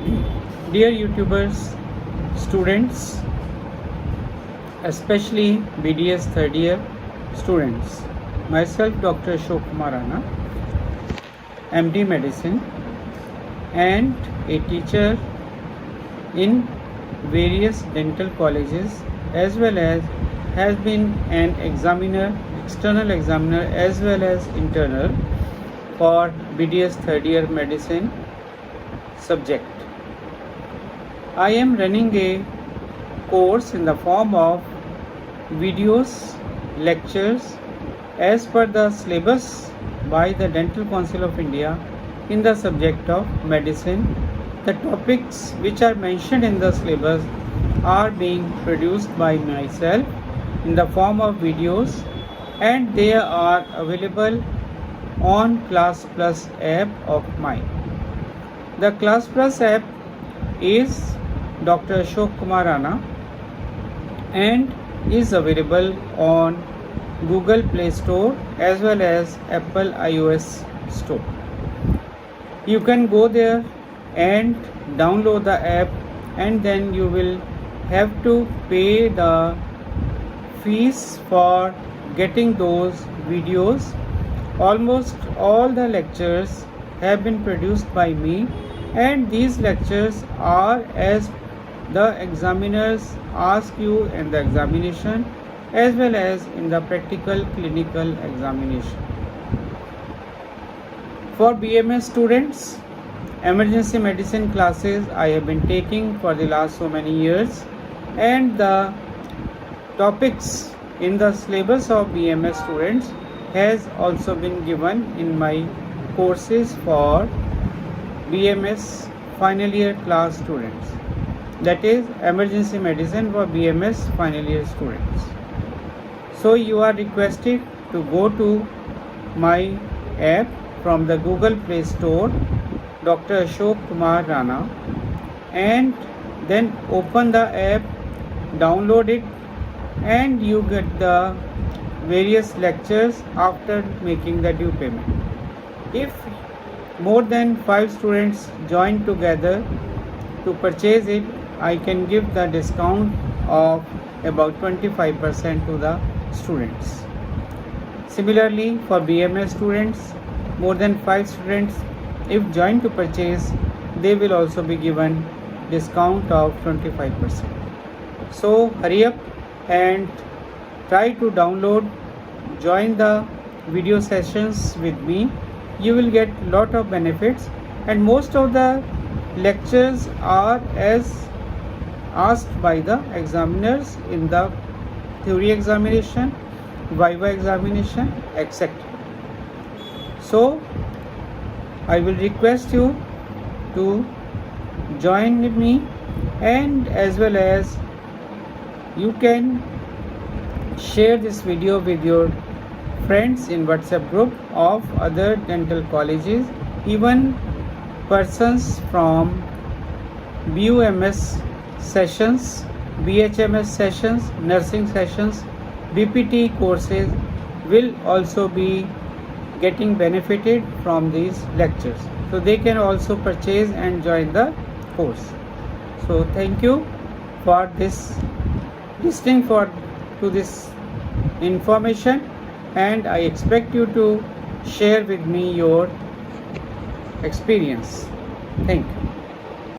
Dear YouTubers, students, especially B.D.S. third year students, myself Dr. Ashok Rana, MD Medicine, and a teacher in various dental colleges, as well as has been an examiner, external examiner as well as internal for B.D.S. third year medicine subject. I am running a course in the form of videos, lectures as per the syllabus by the Dental Council of India in the subject of medicine. The topics which are mentioned in the syllabus are being produced by myself in the form of videos, and they are available on Classplus app of mine. The Classplus app is Dr. Ashok Kumar Rana and is available on Google Play Store as well as Apple iOS Store. You can go there and download the app, and then you will have to pay the fees for getting those videos. Almost all the lectures have been produced by me, and these lectures are as the examiners ask you in the examination as well as in the practical clinical examination. For BMS students, emergency medicine classes I have been taking for the last so many years, and the topics in the syllabus of BMS students has also been given in my courses for BMS final year class students, that is emergency medicine for BMS final year students. So you are requested to go to my app from the Google Play Store, Dr. Ashok Kumar Rana, and then open the app, download it, and you get the various lectures after making the due payment. If more than 5 students join together to purchase it, I can give the discount of about 25% to the students. Similarly, for BMS students, more than 5 students if join to purchase, they will also be given discount of 25%. So hurry up and try to download, join the video sessions with me. You will get lot of benefits, and most of the lectures are as asked by the examiners in the theory examination, viva examination, etc. So I will request you to join with me, and as well as you can share this video with your friends in WhatsApp group of other dental colleges, even persons from BUMS sessions, BHMS sessions, nursing sessions, BPT courses will also be getting benefited from these lectures. So they can also purchase and join the course. So thank you for this listening to this information, and I expect you to share with me your experience. Thank you.